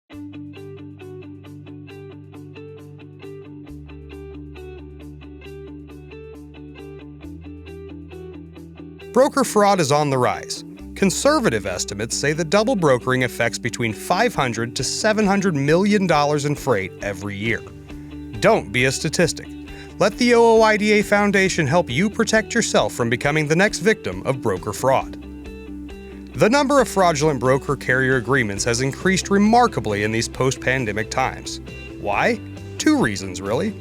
Broker fraud is on the rise. Conservative estimates say that double brokering affects between $500 to $700 million in freight every year. Don't be a statistic. Let the OOIDA Foundation help you protect yourself from becoming the next victim of broker fraud. The number of fraudulent broker-carrier agreements has increased remarkably in these post-pandemic times. Why? Two reasons, really.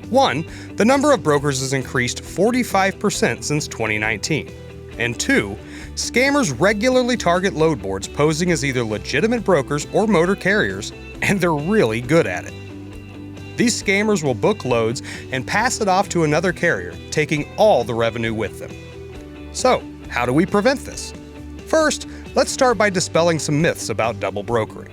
One, the number of brokers has increased 45% since 2019. And two, scammers regularly target load boards posing as either legitimate brokers or motor carriers, and they're really good at it. These scammers will book loads and pass it off to another carrier, taking all the revenue with them. So, how do we prevent this? First, let's start by dispelling some myths about double brokering.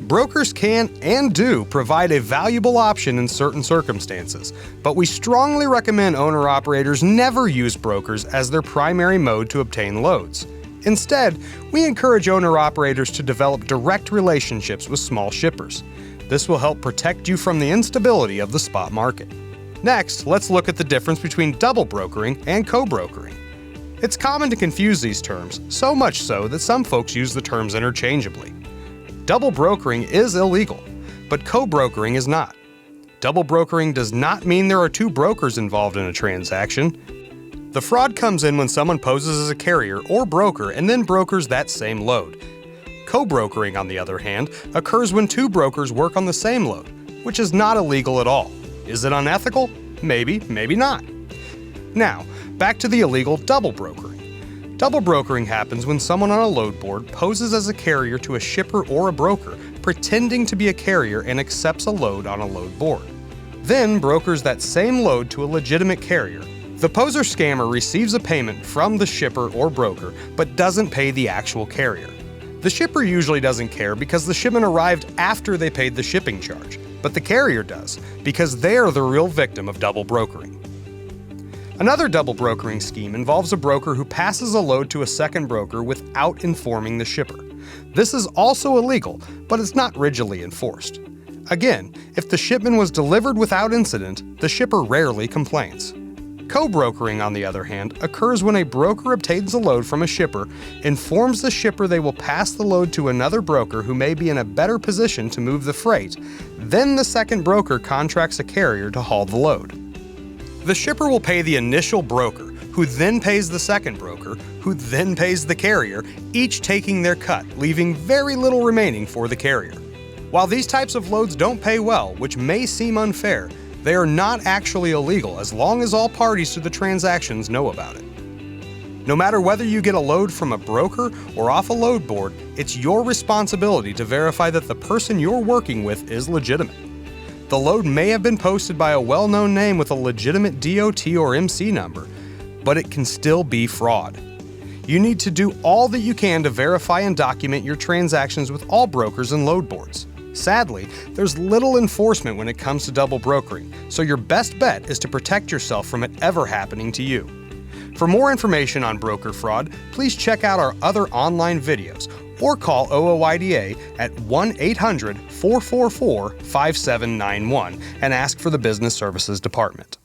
Brokers can and do provide a valuable option in certain circumstances, but we strongly recommend owner-operators never use brokers as their primary mode to obtain loads. Instead, we encourage owner-operators to develop direct relationships with small shippers. This will help protect you from the instability of the spot market. Next, let's look at the difference between double brokering and co-brokering. It's common to confuse these terms, so much so that some folks use the terms interchangeably. Double brokering is illegal, but co-brokering is not. Double brokering does not mean there are two brokers involved in a transaction. The fraud comes in when someone poses as a carrier or broker and then brokers that same load. Co-brokering, on the other hand, occurs when two brokers work on the same load, which is not illegal at all. Is it unethical? Maybe, maybe not. Now, back to the illegal double brokering. Double brokering happens when someone on a load board poses as a carrier to a shipper or a broker, pretending to be a carrier and accepts a load on a load board. Then brokers that same load to a legitimate carrier. The poser scammer receives a payment from the shipper or broker, but doesn't pay the actual carrier. The shipper usually doesn't care because the shipment arrived after they paid the shipping charge, but the carrier does, because they're the real victim of double brokering. Another double brokering scheme involves a broker who passes a load to a second broker without informing the shipper. This is also illegal, but it's not rigidly enforced. Again, if the shipment was delivered without incident, the shipper rarely complains. Co-brokering, on the other hand, occurs when a broker obtains a load from a shipper, informs the shipper they will pass the load to another broker who may be in a better position to move the freight, then the second broker contracts a carrier to haul the load. The shipper will pay the initial broker, who then pays the second broker, who then pays the carrier, each taking their cut, leaving very little remaining for the carrier. While these types of loads don't pay well, which may seem unfair, they are not actually illegal as long as all parties to the transactions know about it. No matter whether you get a load from a broker or off a load board, it's your responsibility to verify that the person you're working with is legitimate. The load may have been posted by a well-known name with a legitimate DOT or MC number, but it can still be fraud. You need to do all that you can to verify and document your transactions with all brokers and load boards. Sadly, there's little enforcement when it comes to double brokering, so your best bet is to protect yourself from it ever happening to you. For more information on broker fraud, please check out our other online videos or call OOIDA at 1-800-444-5791 and ask for the Business Services Department.